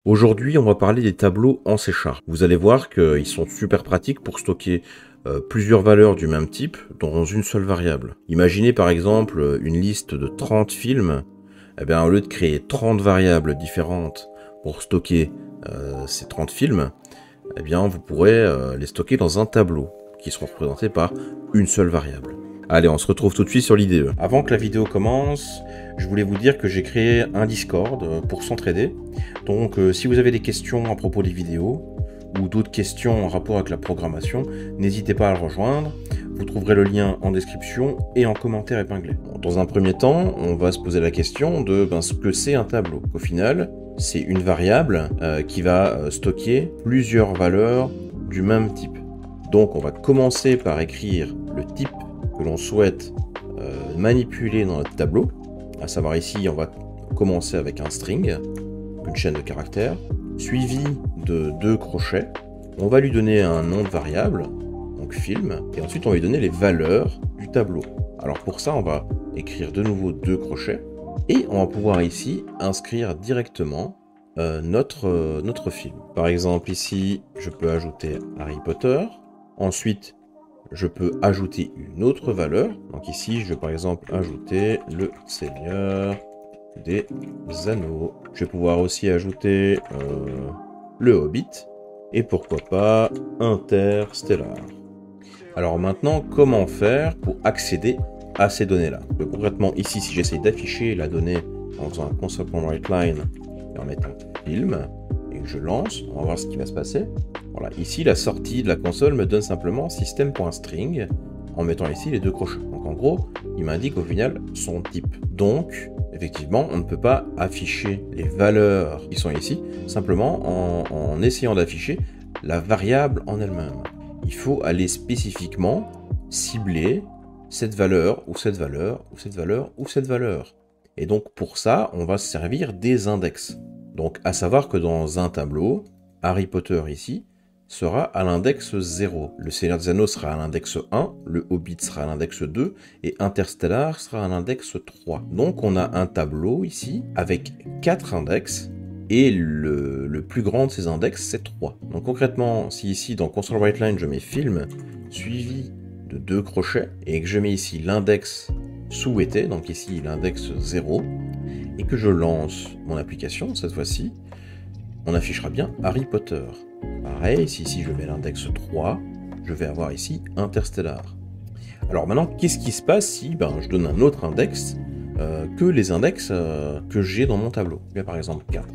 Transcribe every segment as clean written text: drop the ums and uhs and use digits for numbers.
Aujourd'hui, on va parler des tableaux en C#. Vous allez voir qu'ils sont super pratiques pour stocker plusieurs valeurs du même type dans une seule variable. Imaginez par exemple une liste de 30 films. Eh bien, au lieu de créer 30 variables différentes pour stocker ces 30 films, eh bien, vous pourrez les stocker dans un tableau qui sera représenté par une seule variable. Allez, on se retrouve tout de suite sur l'IDE. Avant que la vidéo commence, je voulais vous dire que j'ai créé un Discord pour s'entraider. Donc, si vous avez des questions à propos des vidéos ou d'autres questions en rapport avec la programmation, n'hésitez pas à le rejoindre. Vous trouverez le lien en description et en commentaire épinglé. Dans un premier temps, on va se poser la question de ce que c'est un tableau. Au final, c'est une variable qui va stocker plusieurs valeurs du même type. Donc, on va commencer par écrire le type que l'on souhaite manipuler dans notre tableau. À savoir ici, on va commencer avec un string, une chaîne de caractères, suivi de 2 crochets. On va lui donner un nom de variable, donc film, et ensuite on va lui donner les valeurs du tableau. Alors pour ça, on va écrire de nouveau 2 crochets, et on va pouvoir ici inscrire directement notre film. Par exemple ici, je peux ajouter Harry Potter, ensuite je peux ajouter une autre valeur. Donc ici, je vais par exemple ajouter le Seigneur des Anneaux. Je vais pouvoir aussi ajouter le Hobbit. Et pourquoi pas Interstellar. Alors maintenant, comment faire pour accéder à ces données-là? Concrètement, ici, si j'essaie d'afficher la donnée en faisant un console.writeLine et en mettant film, et que je lance, on va voir ce qui va se passer. Voilà, ici la sortie de la console me donne simplement system.string en mettant ici les 2 crochets. Donc en gros, il m'indique au final son type. Donc, effectivement, on ne peut pas afficher les valeurs qui sont ici, simplement en essayant d'afficher la variable en elle-même. Il faut aller spécifiquement cibler cette valeur, ou cette valeur, ou cette valeur, ou cette valeur. Et donc pour ça, on va se servir des index. Donc à savoir que dans un tableau, Harry Potter ici sera à l'index 0. Le Seigneur des Anneaux sera à l'index 1, le Hobbit sera à l'index 2, et Interstellar sera à l'index 3. Donc on a un tableau ici avec 4 index, et le plus grand de ces index c'est 3. Donc concrètement, si ici dans console.writeLine je mets film, suivi de 2 crochets, et que je mets ici l'index souhaité, donc ici l'index 0, et que je lance mon application, cette fois-ci, on affichera bien Harry Potter. Pareil, si ici je mets l'index 3, je vais avoir ici Interstellar. Alors maintenant, qu'est-ce qui se passe si je donne un autre index que les index que j'ai dans mon tableau? Bien, par exemple 4.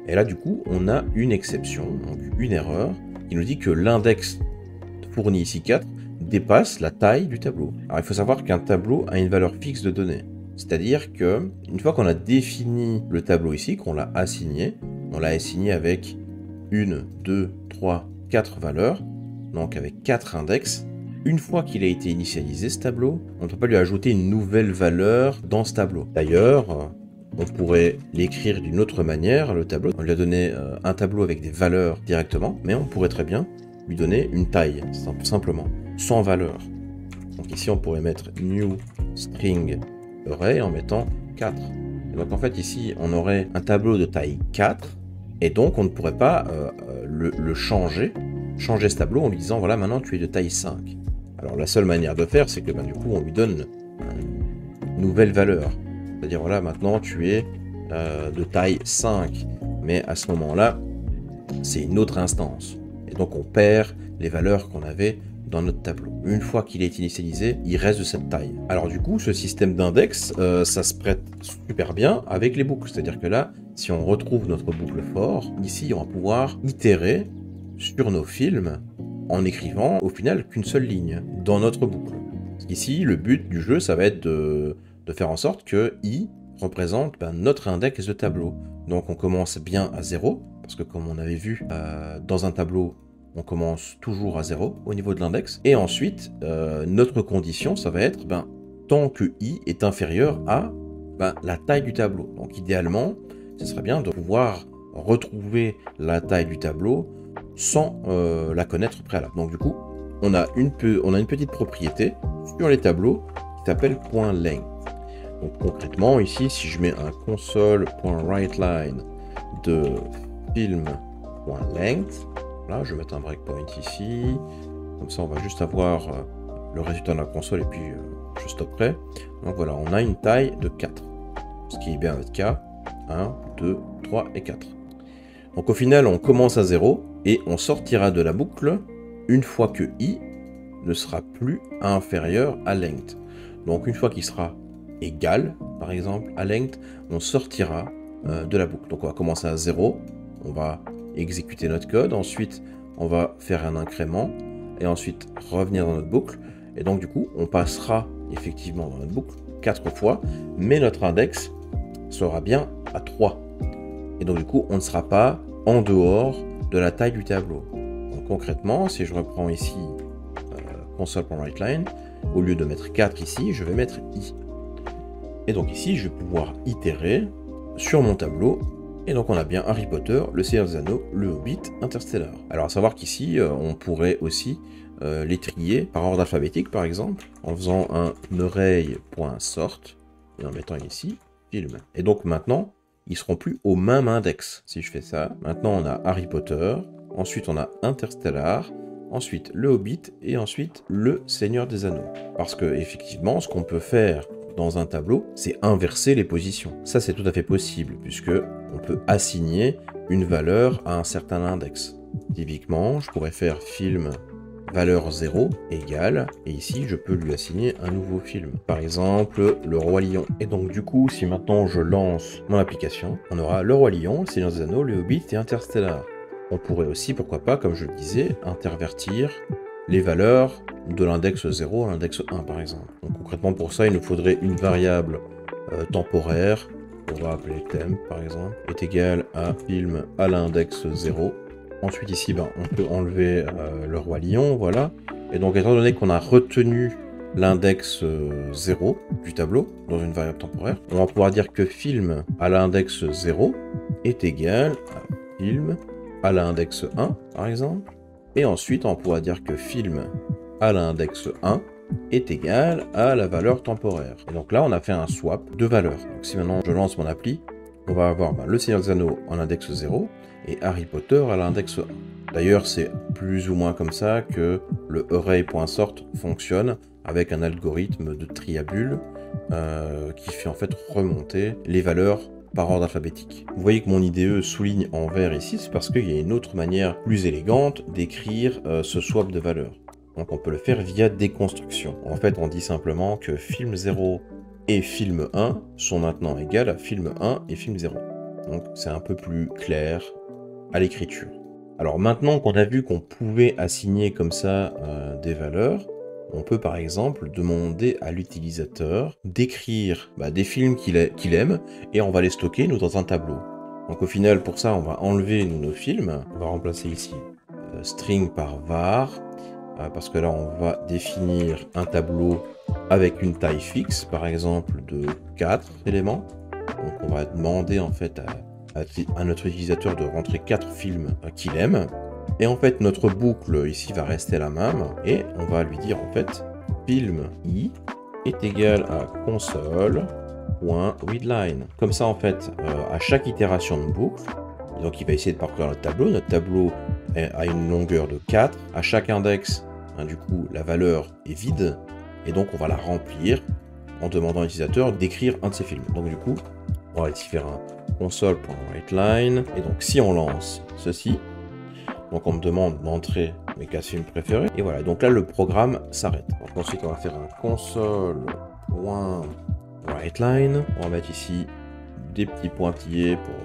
Et là, du coup, on a une exception, donc une erreur, qui nous dit que l'index fourni ici 4 dépasse la taille du tableau. Alors il faut savoir qu'un tableau a une valeur fixe de données. C'est-à-dire que une fois qu'on a défini le tableau ici, qu'on l'a assigné, on l'a assigné avec 1, 2, 3, 4 valeurs, donc avec 4 index. Une fois qu'il a été initialisé ce tableau, on ne peut pas lui ajouter une nouvelle valeur dans ce tableau. D'ailleurs, on pourrait l'écrire d'une autre manière, le tableau. On lui a donné un tableau avec des valeurs directement, mais on pourrait très bien lui donner une taille, simplement, sans valeur. Donc ici, on pourrait mettre new string array en mettant 4. Et donc en fait, ici, on aurait un tableau de taille 4, et donc on ne pourrait pas le changer ce tableau en lui disant, voilà, maintenant tu es de taille 5. Alors la seule manière de faire, c'est que du coup, on lui donne une nouvelle valeur. C'est-à-dire, voilà, maintenant tu es de taille 5. Mais à ce moment-là, c'est une autre instance. Et donc on perd les valeurs qu'on avait dans notre tableau. Une fois qu'il est initialisé, il reste de cette taille. Alors du coup, ce système d'index, ça se prête super bien avec les boucles. C'est-à-dire que là, si on retrouve notre boucle for, ici, on va pouvoir itérer sur nos films en écrivant au final qu'une seule ligne dans notre boucle. Ici, le but du jeu, ça va être de faire en sorte que i représente notre index de tableau. Donc on commence bien à 0, parce que comme on avait vu dans un tableau, on commence toujours à 0 au niveau de l'index. Et ensuite, notre condition, ça va être tant que i est inférieur à la taille du tableau. Donc idéalement, ce serait bien de pouvoir retrouver la taille du tableau sans la connaître préalable. Donc du coup, on a une petite propriété sur les tableaux qui s'appelle .length. Donc concrètement, ici, si je mets un console.writeLine de film.length. Là, je vais mettre un breakpoint ici. Comme ça, on va juste avoir le résultat de la console et puis je stopperai. Donc voilà, on a une taille de 4. Ce qui est bien notre cas. 1, 2, 3 et 4. Donc au final, on commence à 0 et on sortira de la boucle une fois que i ne sera plus inférieur à length. Donc une fois qu'il sera égal, par exemple, à length, on sortira de la boucle. Donc on va commencer à 0, on va exécuter notre code, ensuite on va faire un incrément, et ensuite revenir dans notre boucle. Et donc du coup, on passera effectivement dans notre boucle 4 fois, mais notre index sera bien à 3. Et donc du coup, on ne sera pas en dehors de la taille du tableau. Donc concrètement, si je reprends ici console.writeLine, au lieu de mettre 4 ici, je vais mettre i. Et donc ici, je vais pouvoir itérer sur mon tableau. Et donc on a bien Harry Potter, le Seigneur des Anneaux, le Hobbit, Interstellar. Alors à savoir qu'ici, on pourrait aussi les trier par ordre alphabétique, par exemple, en faisant un array.sort et en mettant ici film. Et donc maintenant, ils seront plus au même index. Si je fais ça, maintenant on a Harry Potter, ensuite on a Interstellar, ensuite le Hobbit et ensuite le Seigneur des Anneaux. Parce que effectivement, ce qu'on peut faire dans un tableau, c'est inverser les positions. Ça, c'est tout à fait possible, puisque on peut assigner une valeur à un certain index. Typiquement, je pourrais faire film valeur 0 égale, et ici, je peux lui assigner un nouveau film. Par exemple, le Roi Lion. Et donc, du coup, si maintenant je lance mon application, on aura le Roi Lion, le Seigneur des Anneaux, le Hobbit et Interstellar. On pourrait aussi, pourquoi pas, comme je le disais, intervertir les valeurs de l'index 0 à l'index 1 par exemple. Donc concrètement pour ça, il nous faudrait une variable temporaire, on va appeler temp par exemple, est égal à film à l'index 0. Ensuite ici, on peut enlever le Roi Lion, voilà. Et donc étant donné qu'on a retenu l'index 0 du tableau dans une variable temporaire, on va pouvoir dire que film à l'index 0 est égal à film à l'index 1 par exemple. Et ensuite, on pourra dire que film à l'index 1 est égal à la valeur temporaire. Et donc là, on a fait un swap de valeurs. Donc si maintenant je lance mon appli, on va avoir le Seigneur des Anneaux en index 0 et Harry Potter à l'index 1. D'ailleurs, c'est plus ou moins comme ça que le array.sort fonctionne avec un algorithme de triabule qui fait en fait remonter les valeurs par ordre alphabétique. Vous voyez que mon IDE souligne en vert ici, c'est parce qu'il y a une autre manière plus élégante d'écrire ce swap de valeurs. Donc on peut le faire via déconstruction. En fait, on dit simplement que film 0 et film 1 sont maintenant égales à film 1 et film 0. Donc c'est un peu plus clair à l'écriture. Alors maintenant qu'on a vu qu'on pouvait assigner comme ça des valeurs, on peut par exemple demander à l'utilisateur d'écrire des films qu'il aime et on va les stocker nous dans un tableau. Donc au final pour ça on va enlever nos films, on va remplacer ici string par var parce que là on va définir un tableau avec une taille fixe par exemple de 4 éléments. Donc on va demander en fait à notre utilisateur de rentrer 4 films qu'il aime. Et en fait, notre boucle ici va rester la même et on va lui dire en fait film i est égal à console.readline. Comme ça en fait, à chaque itération de boucle, donc il va essayer de parcourir notre tableau. Notre tableau a une longueur de 4. À chaque index, du coup, la valeur est vide et donc on va la remplir en demandant à l'utilisateur d'écrire un de ces films. Donc du coup, on va ici faire un console.writeLine et donc si on lance ceci, donc on me demande d'entrer mes 4 films préférés. Et voilà, donc là le programme s'arrête. Donc ensuite on va faire un console.writeLine. On va mettre ici des petits pointillés pour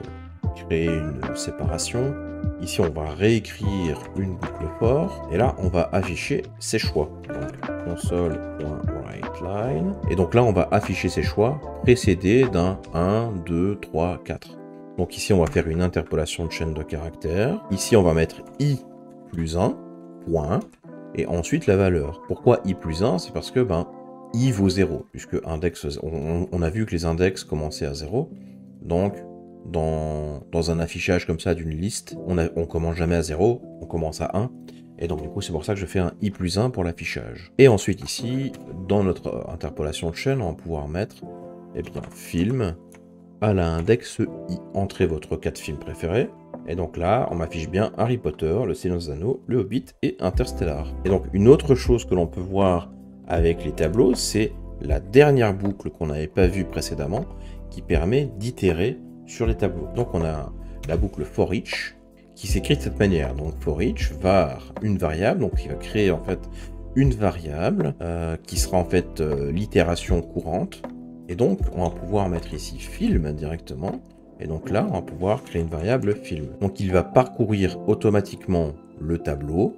créer une séparation. Ici on va réécrire une boucle for. Et là on va afficher ses choix. Donc console.writeLine. Et donc là on va afficher ses choix précédés d'un 1, 2, 3, 4. Donc ici, on va faire une interpolation de chaîne de caractères. Ici, on va mettre i plus 1, point, et ensuite la valeur. Pourquoi i plus 1? C'est parce que i vaut 0, puisque index, on a vu que les index commençaient à 0. Donc, dans un affichage comme ça d'une liste, on commence jamais à 0, on commence à 1. Et donc, du coup, c'est pour ça que je fais un i plus 1 pour l'affichage. Et ensuite, ici, dans notre interpolation de chaîne, on va pouvoir mettre film à l'index i. Entrez votre 4 films préférés. Et donc là, on m'affiche bien Harry Potter, Le Seigneur des Anneaux, Le Hobbit et Interstellar. Et donc une autre chose que l'on peut voir avec les tableaux, c'est la dernière boucle qu'on n'avait pas vue précédemment, qui permet d'itérer sur les tableaux. Donc on a la boucle for each, qui s'écrit de cette manière. Donc for each, var, une variable, donc il va créer en fait une variable qui sera en fait l'itération courante. Et donc on va pouvoir mettre ici film directement. Et donc là, on va pouvoir créer une variable film. Donc il va parcourir automatiquement le tableau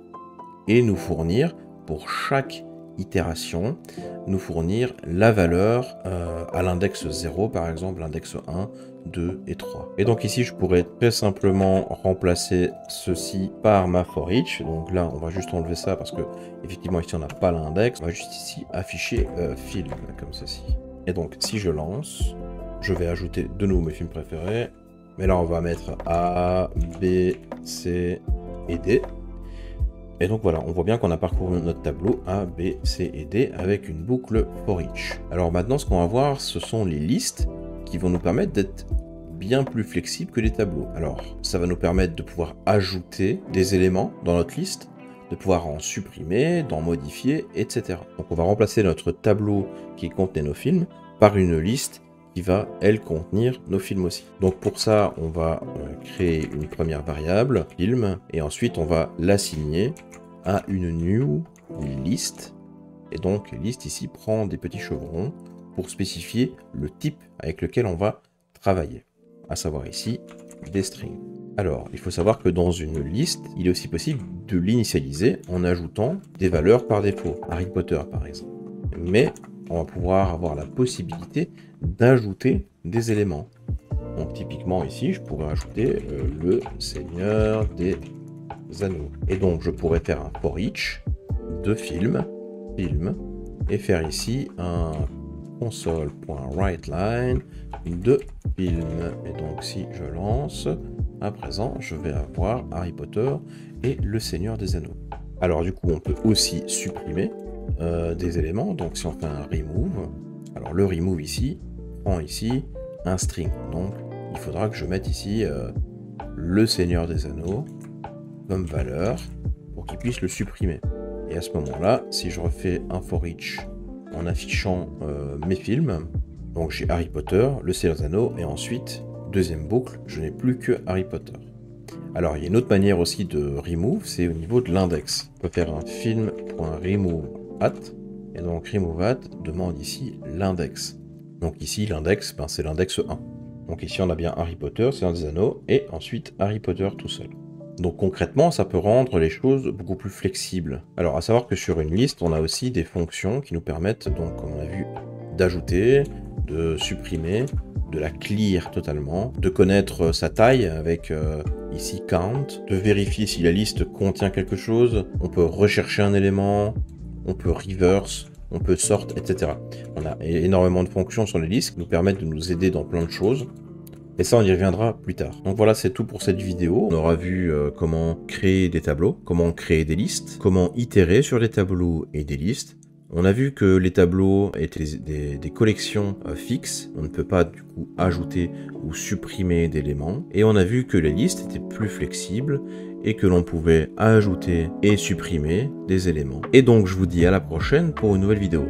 et nous fournir, pour chaque itération, nous fournir la valeur à l'index 0, par exemple, l'index 1, 2 et 3. Et donc ici, je pourrais très simplement remplacer ceci par ma for each. Donc là, on va juste enlever ça parce que, effectivement, ici, on n'a pas l'index. On va juste ici afficher film, comme ceci. Et donc, si je lance, je vais ajouter de nouveau mes films préférés. Mais là, on va mettre A, B, C et D. Et donc voilà, on voit bien qu'on a parcouru notre tableau A, B, C et D avec une boucle for each. Alors maintenant, ce qu'on va voir, ce sont les listes qui vont nous permettre d'être bien plus flexibles que les tableaux. Alors, ça va nous permettre de pouvoir ajouter des éléments dans notre liste, de pouvoir en supprimer, d'en modifier, etc. Donc on va remplacer notre tableau qui contenait nos films par une liste qui va, elle, contenir nos films aussi. Donc pour ça, on va créer une première variable, film, et ensuite on va l'assigner à une new list. Et donc liste ici prend des petits chevrons pour spécifier le type avec lequel on va travailler, à savoir ici des strings. Alors, il faut savoir que dans une liste, il est aussi possible de l'initialiser en ajoutant des valeurs par défaut, Harry Potter par exemple. Mais on va pouvoir avoir la possibilité d'ajouter des éléments. Donc typiquement ici, je pourrais ajouter le Seigneur des Anneaux. Et donc je pourrais faire un for each de film, et faire ici un console.writeLine de film. Et donc si je lance, à présent, je vais avoir Harry Potter et le Seigneur des Anneaux. Alors du coup, on peut aussi supprimer des éléments. Donc si on fait un remove, alors le remove ici prend ici un string. Donc il faudra que je mette ici le Seigneur des Anneaux comme valeur pour qu'il puisse le supprimer. Et à ce moment-là, si je refais un for each en affichant mes films, donc j'ai Harry Potter, le Seigneur des Anneaux, et ensuite, deuxième boucle, je n'ai plus que Harry Potter. Alors, il y a une autre manière aussi de remove, c'est au niveau de l'index. On peut faire un film.remove@, et donc remove@ demande ici l'index. Donc ici, l'index, c'est l'index 1. Donc ici, on a bien Harry Potter, Seigneur des Anneaux, et ensuite Harry Potter tout seul. Donc concrètement, ça peut rendre les choses beaucoup plus flexibles. Alors, à savoir que sur une liste, on a aussi des fonctions qui nous permettent, donc, comme on a vu, d'ajouter, de supprimer, de la clear totalement, de connaître sa taille avec ici count, de vérifier si la liste contient quelque chose, on peut rechercher un élément, on peut reverse, on peut sort, etc. On a énormément de fonctions sur les listes qui nous permettent de nous aider dans plein de choses. Et ça, on y reviendra plus tard. Donc voilà, c'est tout pour cette vidéo. On aura vu comment créer des tableaux, comment créer des listes, comment itérer sur les tableaux et des listes. On a vu que les tableaux étaient des collections fixes. On ne peut pas du coup ajouter ou supprimer d'éléments. Et on a vu que les listes étaient plus flexibles et que l'on pouvait ajouter et supprimer des éléments. Et donc je vous dis à la prochaine pour une nouvelle vidéo.